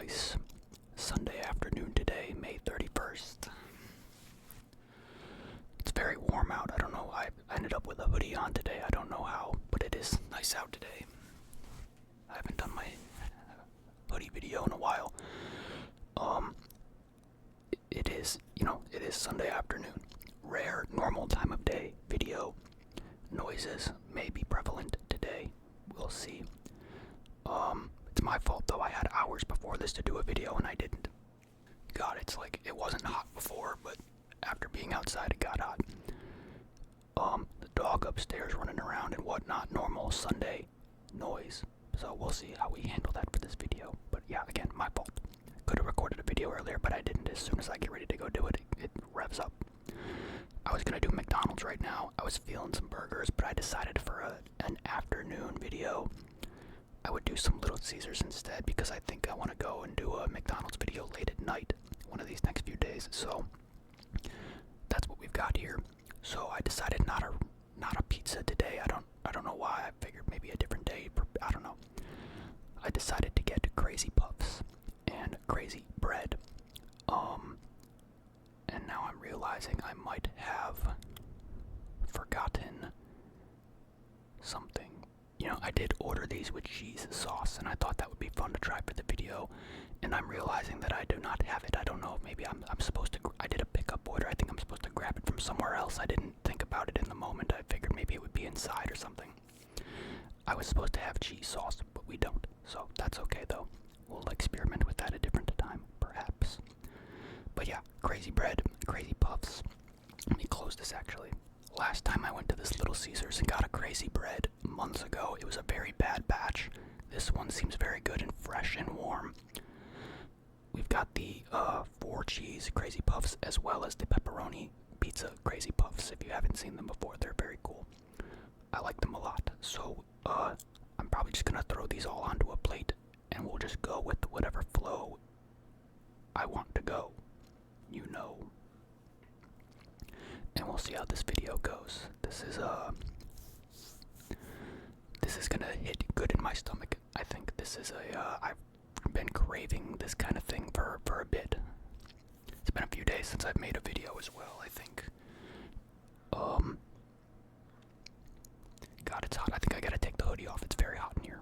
nice Sunday afternoon today, May 31st. It's very warm out. I don't know. I ended up with a hoodie on today. I don't know how, but it is nice out today. I haven't done my hoodie video in a while. It is Sunday afternoon. Rare, normal time of day video. Noises may be prevalent today. We'll see. It's my fault though. I had hours before this to do a video and I didn't. God, it's like it wasn't hot before, but after being outside it got hot. The dog upstairs running around and whatnot, normal Sunday noise. So we'll see how we handle that for this video. But yeah, again, my fault. Could have recorded a video earlier, but I didn't. As soon as I get ready to go do it, it revs up. I was gonna do McDonald's right now. I was feeling some burgers, but I decided for an afternoon video, I would do some Little Caesars instead because I think I want to go and do a McDonald's video late at night one of these next few days. So that's what we've got here. So I decided not a pizza today. I don't know why. I figured maybe a different day. I don't know. I decided to get Crazy Puffs and Crazy Bread. And now I'm realizing I might have forgotten something. You know, I did order these with cheese sauce, and I thought that would be fun to try for the video, and I'm realizing that I do not have it. I don't know if maybe I'm supposed to, I did a pickup order. I think I'm supposed to grab it from somewhere else. I didn't think about it in the moment. I figured maybe it would be inside or something. I was supposed to have cheese sauce, but we don't, so that's okay though. We'll experiment with that a different time, perhaps. But yeah, Crazy Bread, Crazy Puffs. Let me close this actually. Last time I went to this Little Caesars and got a Crazy Bread months ago, it was a very bad batch. This one seems very good and fresh and warm. We've got the 4 cheese Crazy Puffs as well as the pepperoni pizza Crazy Puffs. If you haven't seen them before, they're very cool. I like them a lot. So I'm probably just gonna throw these all onto a plate and we'll just go with whatever flow I want to go. You know. And we'll see how this video goes. This is gonna hit good in my stomach. I think this is I've been craving this kind of thing for a bit. It's been a few days since I've made a video as well, I think. God, it's hot. I think I gotta take the hoodie off. It's very hot in here.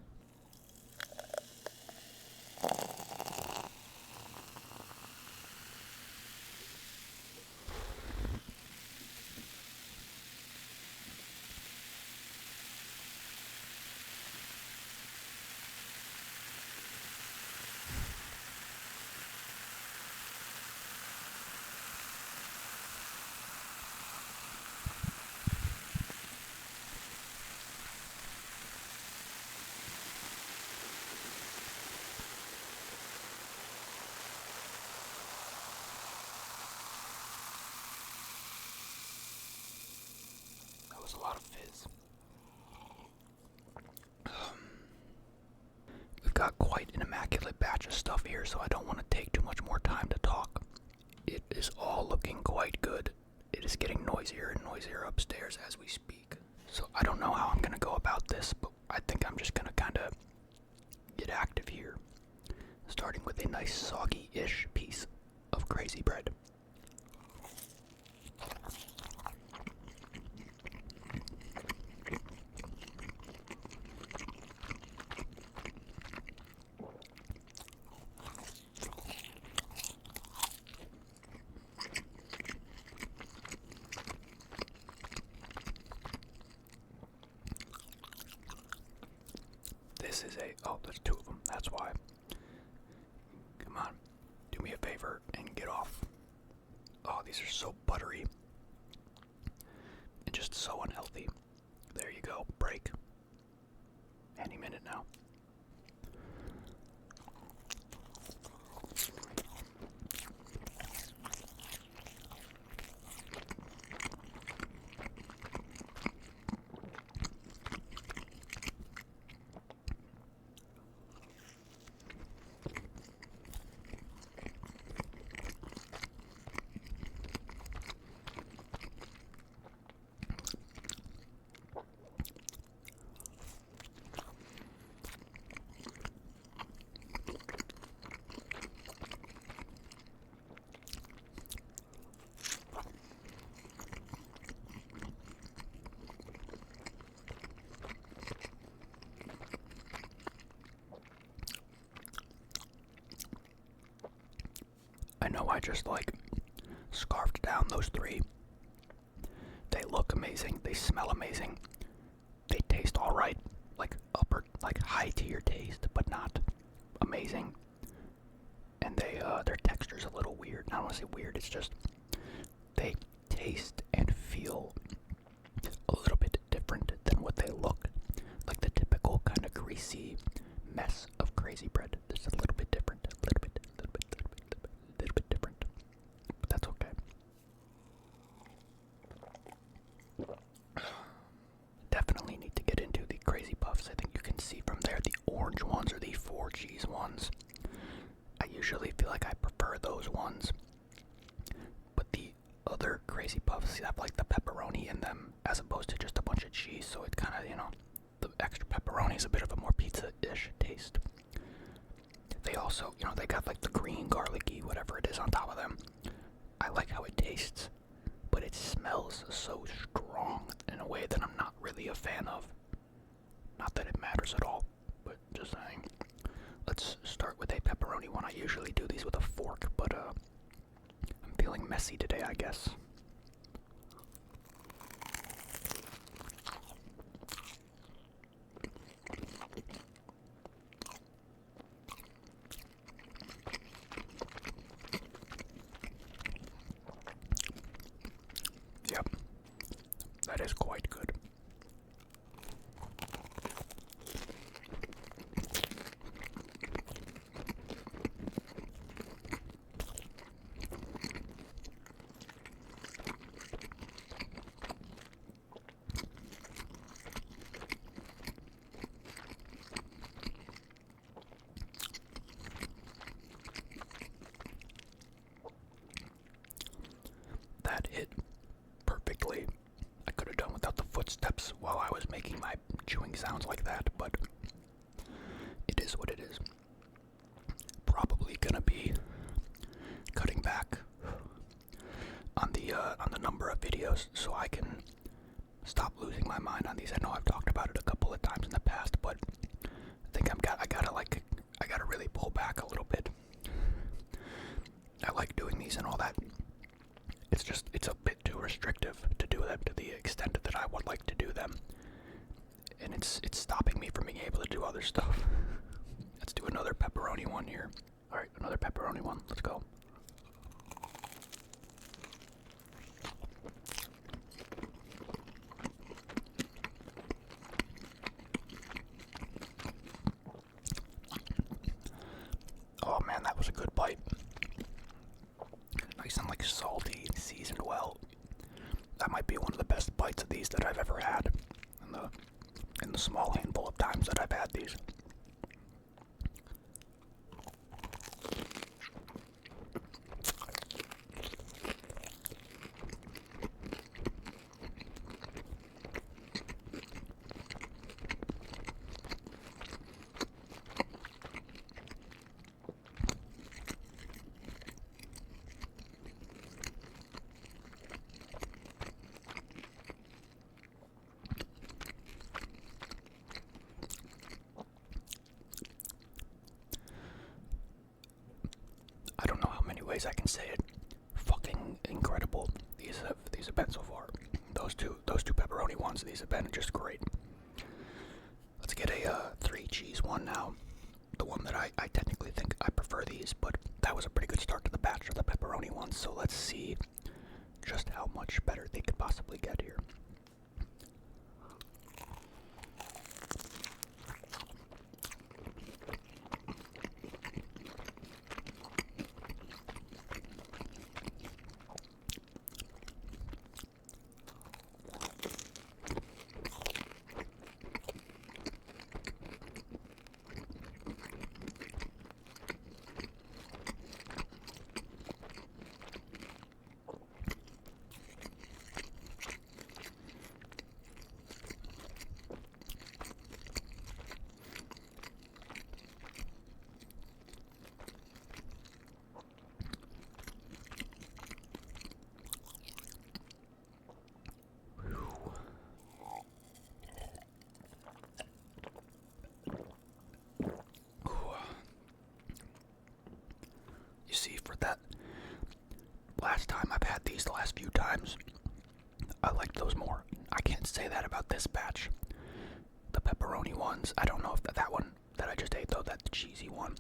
That was a lot of fizz. We've got quite an immaculate batch of stuff here, so I don't want to take too much more time to talk. It is all looking quite good. It is getting noisier and noisier upstairs as we speak. So I don't know how I'm going to go about this, but I think I'm just going to kind of get active here. Starting with a nice soggy-ish piece of Crazy Bread. This is oh, there's 2 of them, that's why. Come on, do me a favor and get off. Oh, these are so buttery. And just so unhealthy. There you go, break. Any minute now. know I just like scarfed down those three. They look amazing. They smell amazing. They taste alright. Like upper, like high tier taste, but not amazing. And their texture's a little weird. I don't want to say weird, it's just they taste and feel a little bit different than what they look. Like the typical kind of greasy mess of crazy bread. It's a little bit different. A little bit different. But that's okay. Definitely need to get into the crazy puffs. I think you can see from there the orange ones or the 4 cheese ones. I usually feel like I prefer those ones. But the other crazy puffs have like the pepperoni in them as opposed to just a bunch of cheese, so it kind of, the extra pepperoni is a bit of a more pizza-ish taste. They also, they got like the green garlicky whatever it is on top of them. I like how it tastes, but it smells so strong in a way that I'm not really a fan of. Not that it matters at all, but just saying. Let's start with a pepperoni one. I usually do these with a fork, but I'm feeling messy today, I guess. Yep, that is quite good. That hit perfectly. I could have done without the footsteps while I was making my chewing sounds like that, but it is what it is. Probably gonna be cutting back on the number of videos so I can stop losing my mind on these. I know I've talked about it a couple of times in the past, but I think I gotta really pull back a little bit. I like doing these and all that. It's a bit too restrictive to do them to the extent that I would like to do them. And it's stopping me from being able to do other stuff. Let's do another pepperoni one here. Alright, another pepperoni one. Let's go. Oh man, that was a good bite. Nice and like salty, seasoned well. That might be one of the best bites of these that I've ever had in the small handful of times that I've had these. I don't know how many ways I can say it. Fucking incredible. These have been so far. Those two pepperoni ones, these have been just great. Let's get a 3 cheese one now. The one that I technically think I prefer these, but that was a pretty good start to the batch of the pepperoni ones, so let's see just how much better they could possibly get here. time I've had these, the last few times, I liked those more. I can't say that about this batch. The pepperoni ones, I don't know if that one that I just ate though, that cheesy one,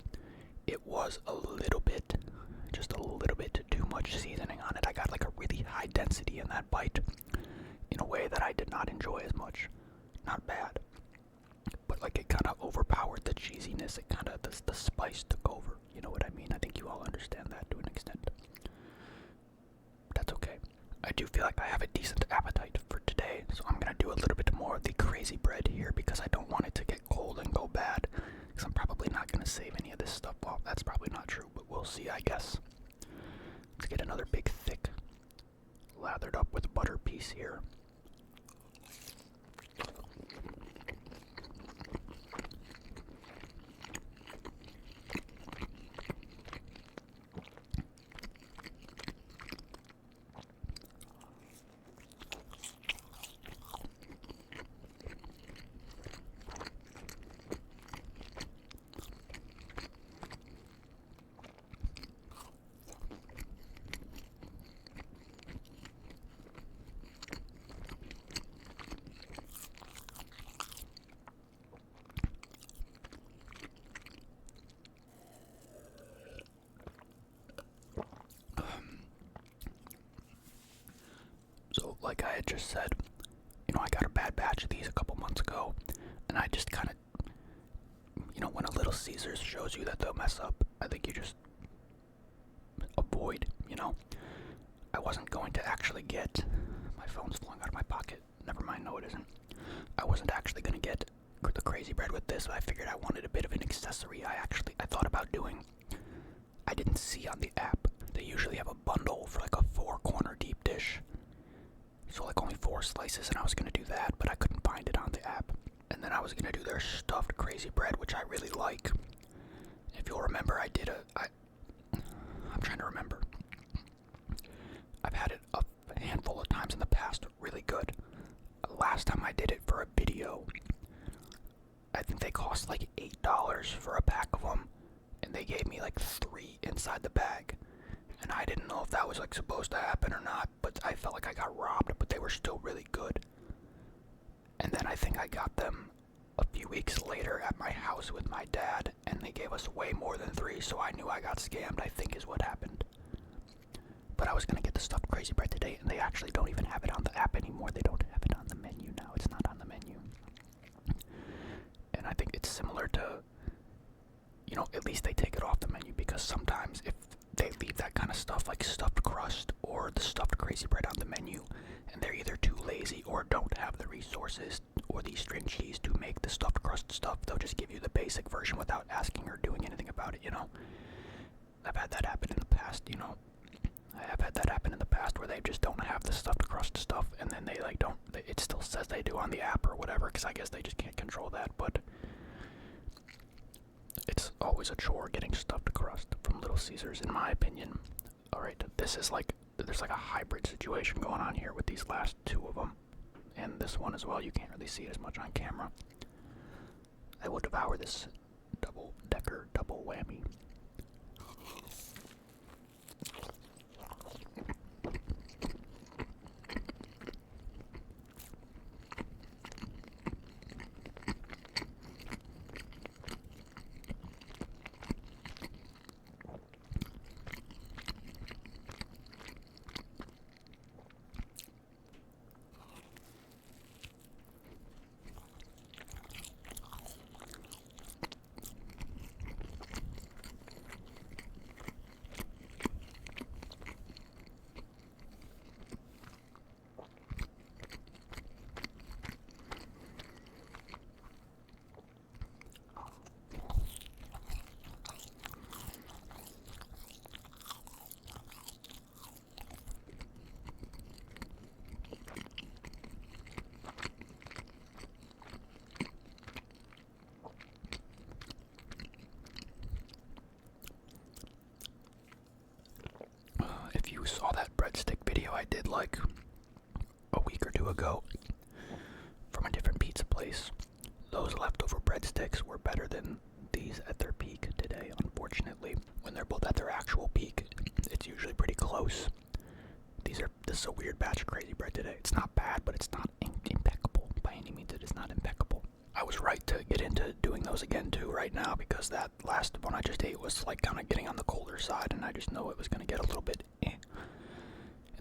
it was a little bit, just a little bit too much seasoning on it. I got like a really high density in that bite in a way that I did not enjoy as much. Not bad, but like it kind of overpowered the cheesiness. It kind of, the spice took over. You know what I mean? I think you all understand that to an extent. That's okay. I do feel like I have a decent appetite for today, so I'm gonna do a little bit more of the crazy bread here because I don't want it to get cold and go bad. Because I'm probably not gonna save any of this stuff off. That's probably not true, but we'll see, I guess. Let's get another big, thick, lathered up with butter piece here. So, like I had just said, I got a bad batch of these a couple months ago, and I just kind of, when a Little Caesars shows you that they'll mess up, I think you just avoid, I wasn't going to actually get, my phone's falling out of my pocket, never mind, no it isn't. I wasn't actually going to get the crazy bread with this, but I figured I wanted a bit of an accessory. I thought about doing, I didn't see on the app, they usually have a bundle for like a 4-corner deep dish. So like only 4 slices, and I was going to do that, but I couldn't find it on the app. And then I was going to do their stuffed crazy bread, which I really like. If you'll remember, I'm trying to remember. I've had it a handful of times in the past, really good. Last time I did it for a video, I think they cost like $8 for a pack of them, and they gave me like 3 inside the bag. And I didn't know if that was like supposed to happen or not, but I felt like I got robbed, but they were still really good. And then I think I got them a few weeks later at my house with my dad, and they gave us way more than 3, so I knew I got scammed, I think is what happened. But I was gonna get the stuffed crazy bread today, and they actually don't even have it on the app anymore. They don't have it on the menu now. It's not on the menu. And I think it's similar to, at least they take it off the menu, because sometimes if they leave that kind of stuff like stuffed crust or the stuffed crazy bread on the menu, and they're either too lazy or don't have the resources or the string cheese to make the stuffed crust stuff, they'll just give you the basic version without asking or doing anything about it, I've had that happen in the past, I have had that happen in the past where they just don't have the stuffed crust stuff, and then they like it still says they do on the app or whatever, because I guess they just can't control that, but it's always a chore getting stuffed crust from Little Caesars, in my opinion. Alright, this is like, there's like a hybrid situation going on here with these last 2 of them. And this one as well, you can't really see it as much on camera. I will devour this double-decker, double whammy. If you saw that breadstick video I did like a week or 2 ago from a different pizza place, those leftover breadsticks were better than these at their peak today, unfortunately. When they're both at their actual peak, it's usually pretty close. right to get into doing those again too right now, because that last one I just ate was like kind of getting on the colder side, and I just know it was going to get a little bit in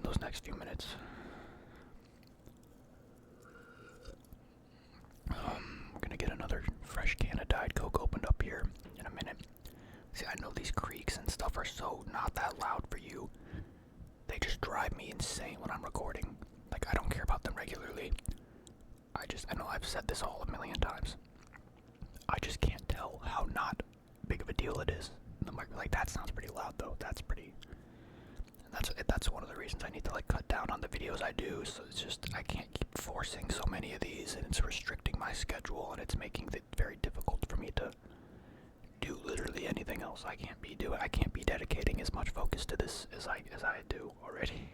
those next few minutes. We're going to get another fresh can of Diet Coke opened up here in a minute. See, I know these creaks and stuff are so not that loud for you. They just drive me insane when I'm recording. Like, I don't care about them regularly. I know I've said this all a million times. I just can't tell how not big of a deal it is. Like, that sounds pretty loud though. That's pretty. That's one of the reasons I need to like cut down on the videos I do. So it's just I can't keep forcing so many of these, and it's restricting my schedule, and it's making it very difficult for me to do literally anything else. I can't be dedicating as much focus to this as I do already.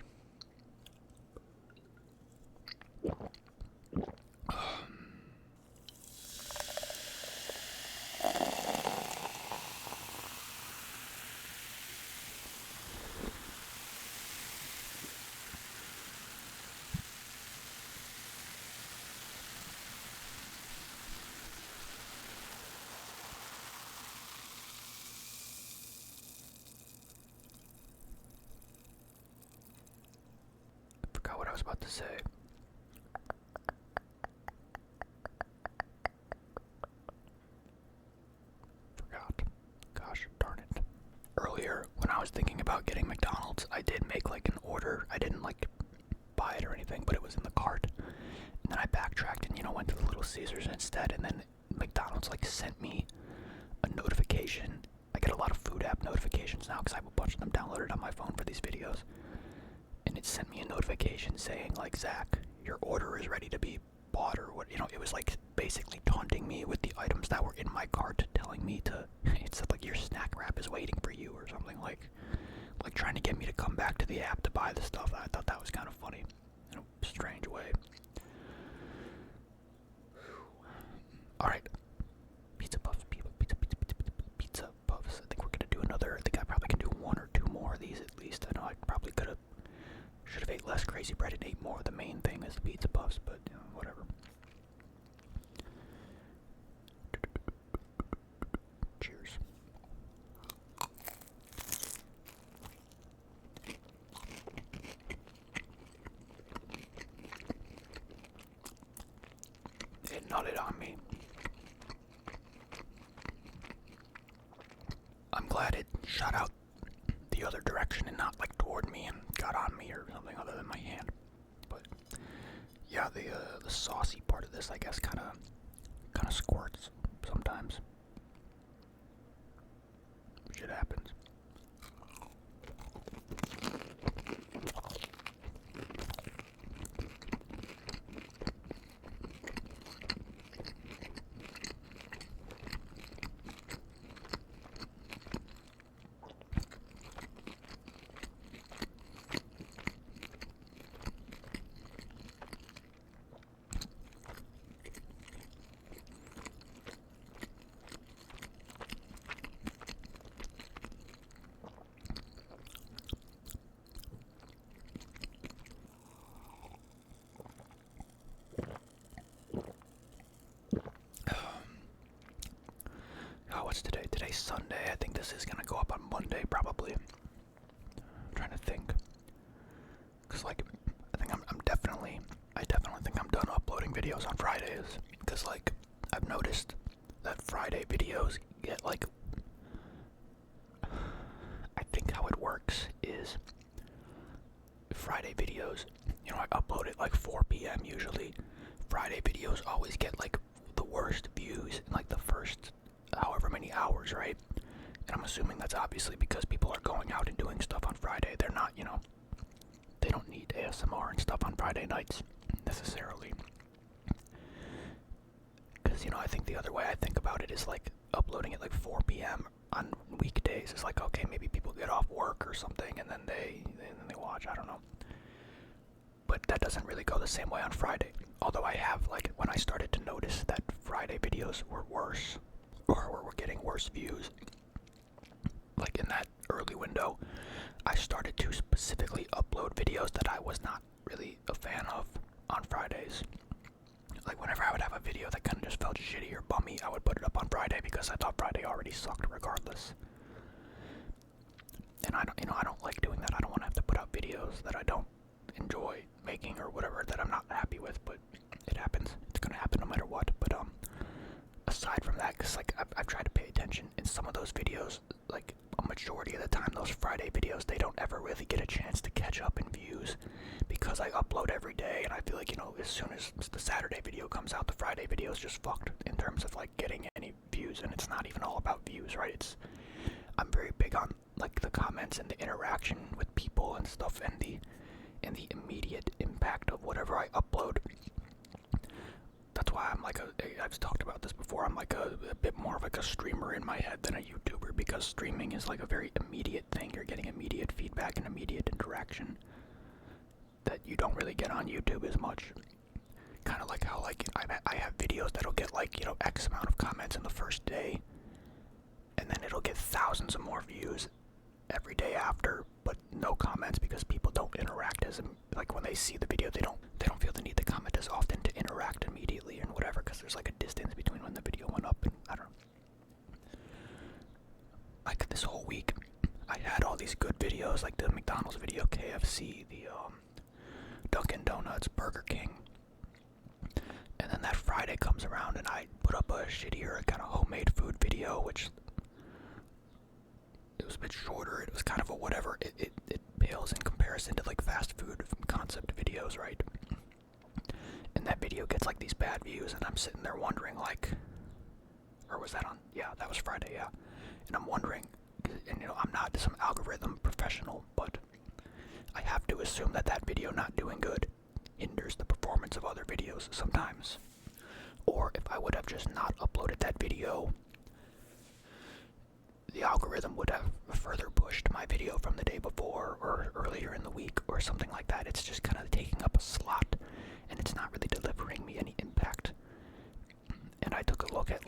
Forgot what I was about to say. Forgot. Gosh darn it. Earlier, when I was thinking about getting McDonald's, I did make like an order. I didn't like buy it or anything, but it was in the cart. And then I backtracked and, went to the Little Caesars instead. And then McDonald's like sent me a notification. I get a lot of food app notifications now because I have a bunch of them downloaded on my phone for these videos. And it sent me a notification saying like, Zach, your order is ready to be bought, or what, it was like basically taunting me with the items that were in my cart, telling me to, it said like your snack wrap is waiting for you or something, like trying to get me to come back to the app to buy the stuff. I thought that was kind of funny in a strange way. Alright, pizza puffs, pizza puffs. I think we're gonna do another. I think I probably can do one or two more of these at least. I know I probably should have ate less crazy bread and ate more. The main thing is the pizza puffs, but whatever. Cheers. It nutted on me. I'm glad it shot out the other direction and not like toward me and got on me or something other than my hand. But yeah, the saucy part of this, I guess, kind of squirts sometimes. Shit happens. What's today? Today's Sunday. I think this is gonna go up on Monday, probably. I'm trying to think. Cause like, I definitely think I'm done uploading videos on Fridays. Cause like, I've noticed that Friday videos get like, I think how it works is, Friday videos, I upload at like 4 p.m. usually. Friday videos always get like the worst views in like the first however many hours, right? And I'm assuming that's obviously because people are going out and doing stuff on Friday. They're not, they don't need ASMR and stuff on Friday nights necessarily. Because, I think the other way I think about it is like uploading at like 4 p.m. on weekdays is like, okay, maybe people get off work or something and then they watch, I don't know. But that doesn't really go the same way on Friday. Although I have, like, when I started to notice that Friday videos were worse, or were getting worse views, like in that early window, I started to specifically upload videos that I was not really a fan of on Fridays. Like whenever I would have a video that kind of just felt shitty or me, I would put it up on Friday because I thought Friday already sucked regardless. And I don't like doing that. I don't want to have to put out videos that I don't enjoy making or whatever, that I'm not happy with, but it happens. It's gonna happen no matter what. But aside from that, because like I've tried to pay attention in some of those videos, like a majority of the time, those Friday videos, they don't ever really get a chance to catch up in views because I upload every day, and I feel like, as soon as the Saturday video comes out, the Friday video is just fucked in terms of like getting any views, and it's not even all about views, right? I'm very big on like the comments and the interaction with people and stuff, and the immediate impact of whatever I upload. That's why I'm like I've talked about this before, I'm like a bit more of like a streamer in my head than a YouTuber, because streaming is like a very immediate thing. You're getting immediate feedback and immediate interaction that you don't really get on YouTube as much. Kind of like how like I have videos that'll get like, X amount of comments in the first day, and then it'll get thousands of more views every day after, but no comments, because people don't interact as like when they see the video, they don't feel the need to comment as often to interact immediately and whatever, because there's like a distance between when the video went up, and I don't know. Like this whole week, I had all these good videos, like the McDonald's video, KFC, the Dunkin' Donuts, Burger King, and then that Friday comes around and I put up a shittier kind of homemade food video, which it was a bit shorter. It was kind of a whatever. It pales in comparison to like fast food concept videos, right? And that video gets like these bad views, and I'm sitting there wondering like, or was that on? Yeah, that was Friday, yeah. And I'm wondering, and I'm not some algorithm professional, but I have to assume that that video not doing good hinders the performance of other videos sometimes. Or if I would have just not uploaded that video, the algorithm would have further pushed my video from the day before or earlier in the week or something like that. It's just kind of taking up a slot, and it's not really delivering me any impact. And I took a look at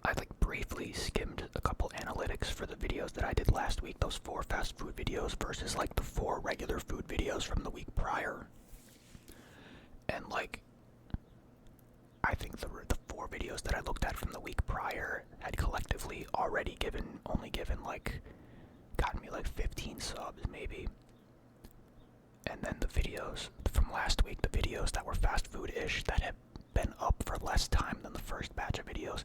I briefly skimmed a couple analytics for the videos that I did last week, those 4 fast food videos versus like the 4 regular food videos from the week prior. And like, I think the 4 videos that I looked at from the week prior had collectively already gotten me like 15 subs maybe. And then the videos from last week, the videos that were fast food-ish that had been up for less time than the first batch of videos,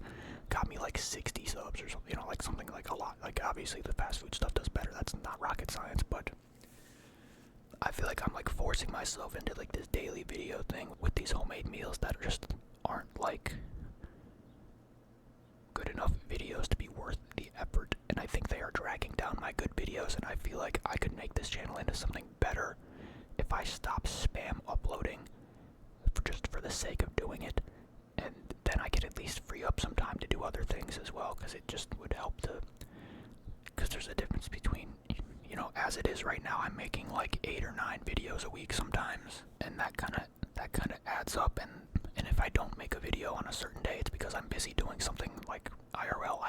got me like 60 subs or something, like something like a lot. Like obviously the fast food stuff does better, that's not rocket science, but I feel like I'm like forcing myself into like this daily video thing with these homemade meals that just aren't like good enough videos to be worth the effort, and I think they are dragging down my good videos, and I feel like I could make this channel into something better if I stop spam uploading just for the sake of doing it, and then I could at least free up some time to do other things as well, because it just would help because there's a difference between, as it is right now, I'm making like 8 or 9 videos a week sometimes, and that kind of adds up, and if I don't make a video on a certain day, it's because I'm busy doing something like IRL.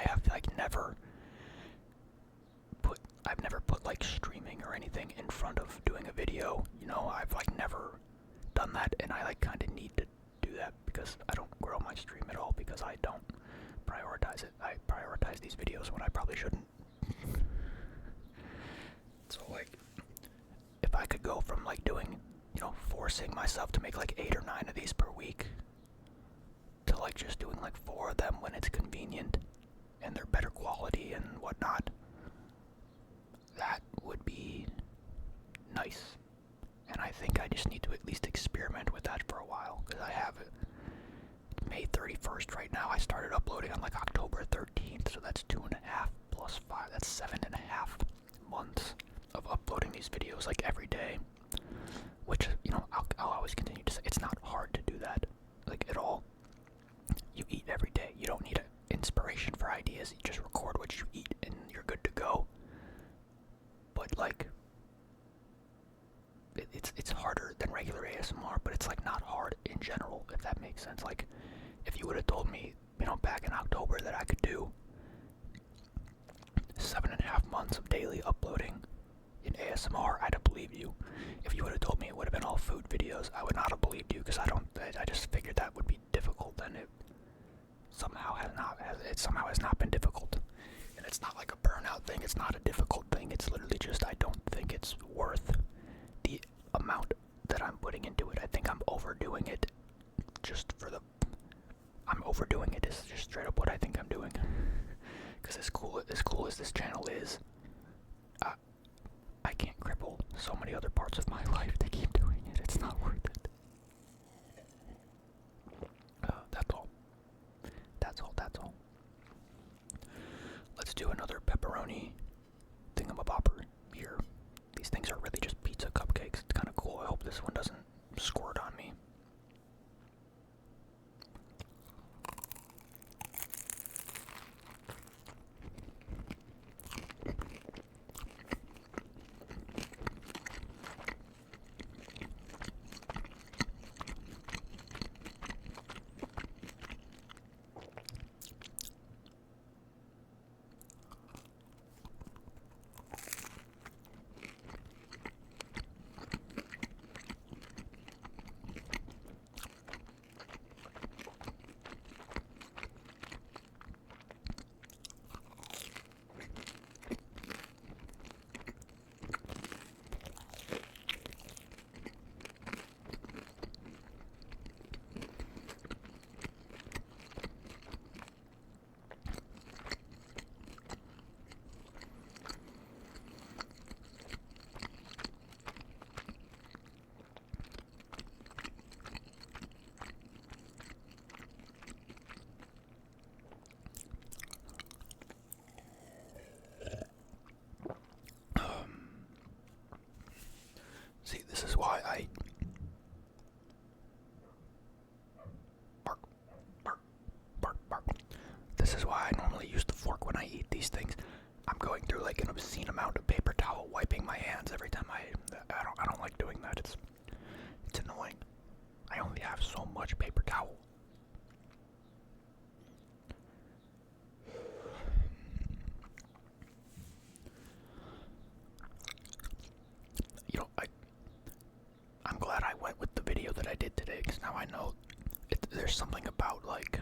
I've never put like streaming or anything in front of doing a video, I've like never done that, and I like kind of need to do that because I don't grow my stream at all, because I don't prioritize it. I prioritize these videos when I probably shouldn't. So like, if I could go from like doing, forcing myself to make like 8 or 9 of these per week to like just doing like 4 of them when it's convenient and they're better quality and whatnot, that would be nice. And I think I just need to at least experiment with that for a while, because I have it May 31st right now. I started uploading on like October 13th, so that's 2.5 plus 5, that's 7.5 months of uploading these videos like every day, which, I'll always continue to say it's not hard to do that, like at all. You eat every day. You don't need inspiration for ideas. You just record what you eat and you're good to go. But like, it's harder than regular ASMR, but it's like not hard in general, if that makes sense. Like, if you would have told me, back in October that I could do 7.5 months of daily uploading in ASMR, I'd have believed you. If you would have told me it would have been all food videos, I would not have believed you, because I just figured that would be difficult, and it somehow has not been difficult. And it's not like a burnout thing, it's not a difficult thing, it's literally just I don't think it's worth the amount that I'm putting into it. I think I'm overdoing it I'm overdoing it is just straight up what I think I'm doing. Because as cool as this channel is, I can't cripple so many other parts of my life to keep doing it. It's not worth it. That's all. That's all. Let's do another pepperoni thingamabopper here. These things are really just pizza cupcakes. It's kind of cool. I hope this one doesn't squirt on me. See, this is why I bark, bark, bark, bark. This is why I normally use the fork when I eat these things. I'm going through like an obscene amount of paper towel wiping my hands every time I don't like doing that. It's annoying. I only have so much paper towel. You know, I'm glad I went with the video that I did today, because now I know there's something about, like,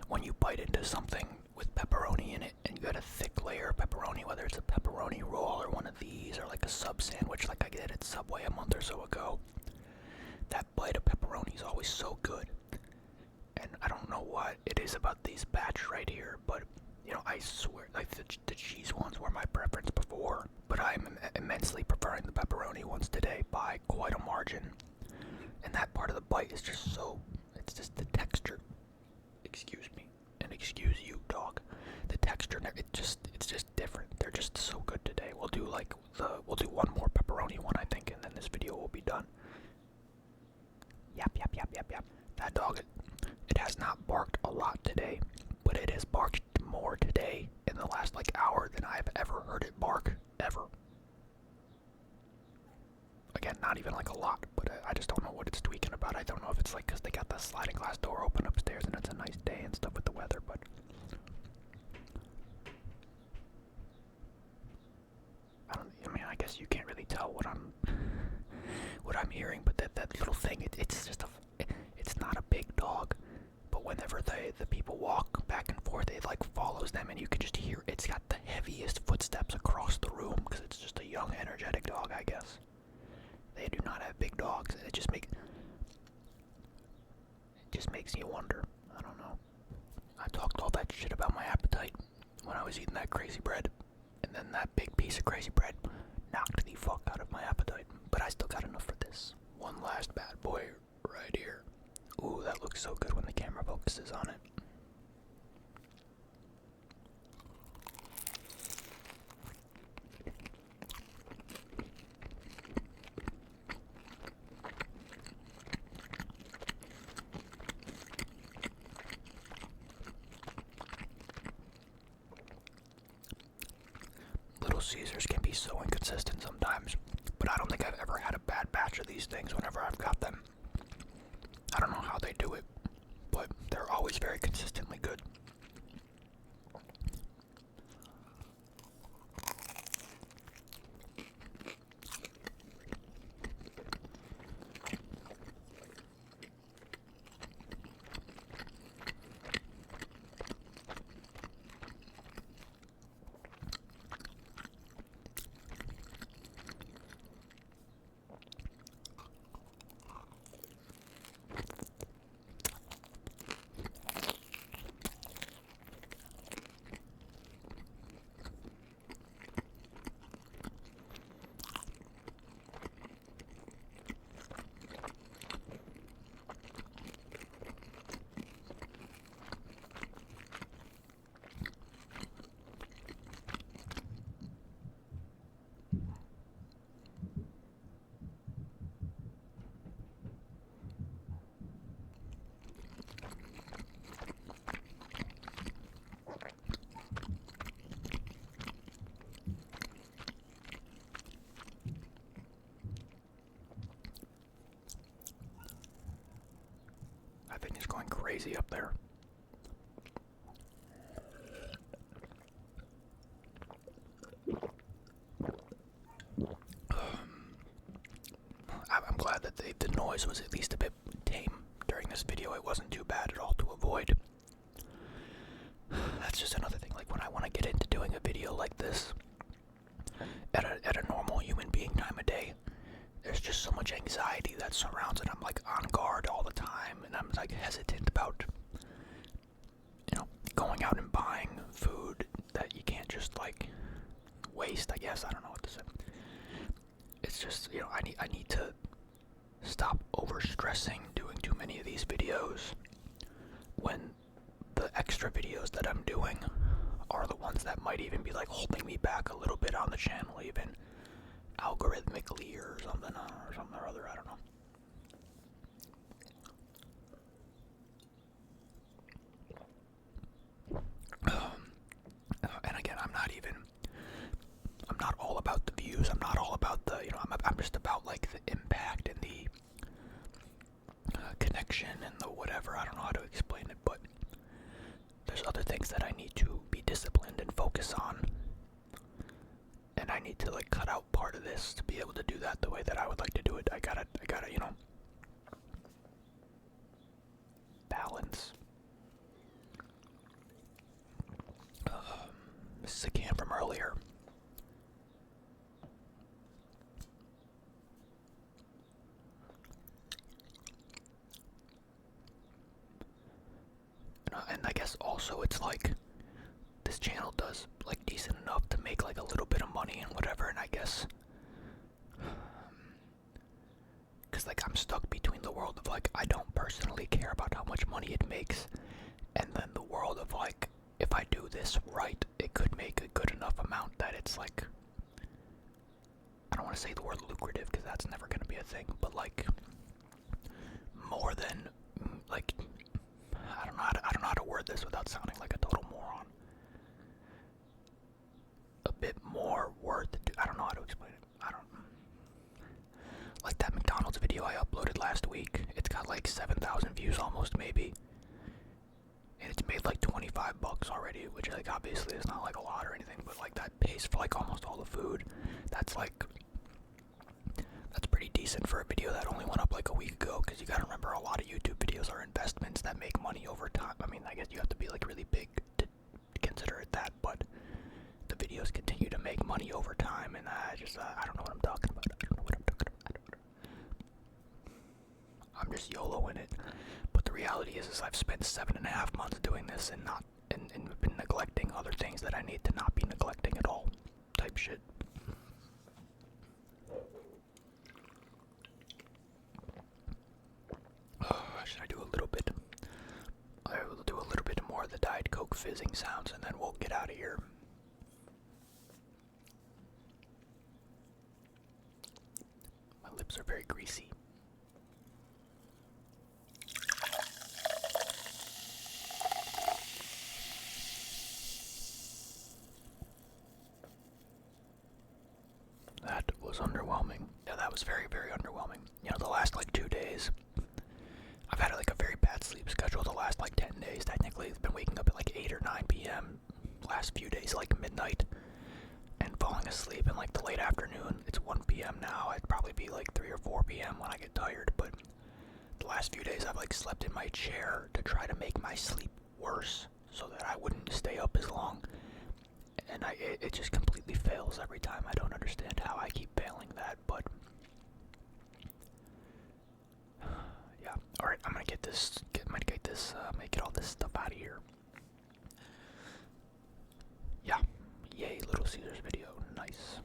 when you bite into something with pepperoni in it, and you got a thick layer of pepperoni, whether it's a pepperoni roll or one of these, or like a sub sandwich like I did at Subway a month or so ago, that bite of pepperoni is always so good. And I don't know what it is about these batch right here, but, you know, I swear, like, the cheese ones were my preference before, but I'm immensely preferring the pepperoni ones today by quite a margin. And that part of the bite is just so, it's just the texture. Excuse me, and excuse you, dog. The texture, it's just different. They're just so good today. We'll do one more pepperoni one, I think, and then this video will be done. Yap. That dog, it has not barked a lot today, but it has barked more today in the last, like, hour than I've ever heard it bark, ever. Again, not even like a lot, but I just don't know what it's tweaking about. I don't know if it's like because they got the sliding glass door open upstairs and it's a nice day and stuff with the weather, but I mean, I guess you can't really tell what I'm hearing, but that little thing, it's not a big dog, but whenever the people walk back and forth, it like follows them, and you can just hear it's got the heaviest footsteps across the room because it's just a young, energetic dog, I guess. They do not have big dogs, and it just makes you wonder. I don't know. I talked all that shit about my appetite when I was eating that crazy bread, and then that big piece of crazy bread knocked the fuck out of my appetite. But I still got enough for this. One last bad boy right here. Ooh, that looks so good when the camera focuses on it. Little Caesars can be so inconsistent sometimes, but I don't think I've ever had a bad batch of these things whenever I've got them. I don't know how they do it, but they're always very consistently good. I think it's going crazy up there. I'm glad that the noise was at least a bit tame during this video. It wasn't too bad at all to avoid. That's just another thing, like when I want to get into doing a video like this at a normal human being time of day, there's just so much anxiety that surrounds it. I'm like on guard all the time, and I'm like hesitant about, going out and buying food that you can't just like waste, I guess. I don't know what to say. It's just, I need to stop over-stressing doing too many of these videos when the extra videos that I'm doing are the ones that might even be like holding me back a little bit on the channel, even algorithmically or something or other, I don't know. And again, I'm not all about the views. I'm not all about the, I'm just about like the impact and the connection and the whatever. I don't know how to explain it, but there's other things that I need to be disciplined and focus on. And I need to like cut out part of this to be able to do that the way that I would like to do it. I gotta, balance. This is a can from earlier. And I guess also it's like this channel does like decent enough to make like a little bit of money and whatever, and I guess because like I'm stuck between the world of like I don't personally care about how much money it makes, and then the world of like if I do this right, it could make a good enough amount that it's like, I don't want to say the word lucrative because that's never going to be a thing, but like more than like, I don't know how to word this without sounding like a total moron. A bit more worth it. I don't know how to explain it. Like that McDonald's video I uploaded last week. It's got like 7,000 views almost, maybe. And it's made like $25 already, which like obviously is not like a lot or anything, but like that pays for like almost all the food. That's pretty decent for a video that only went up like a week ago, because you gotta remember a lot of YouTube videos are investments that make money over time. I mean, I guess you have to be like really big to consider it that, but the videos continue to make money over time, and I don't know what I'm talking about. I'm just YOLOing it. But the reality is I've spent 7.5 months doing this and been neglecting other things that I need to not be neglecting at all. Type shit. Should I do a little bit? I will do a little bit more of the Diet Coke fizzing sounds, and then we'll get out of here. My lips are very greasy. That was underwhelming. Yeah, that was very, very underwhelming. The last like 2 days, I've had like a very bad sleep schedule the last like 10 days. Technically, I've been waking up at like 8 or 9 p.m. Last few days, like midnight, and falling asleep in like the late afternoon. It's 1 p.m. now. I'd probably be like 3 or 4 p.m. when I get tired, but the last few days I've like slept in my chair to try to make my sleep worse so that I wouldn't stay up as long. And it just completely fails every time. I don't understand how I keep failing that, but yeah. Alright, I'm gonna get all this stuff out of here. Yeah. Yay, Little Caesars video. Nice.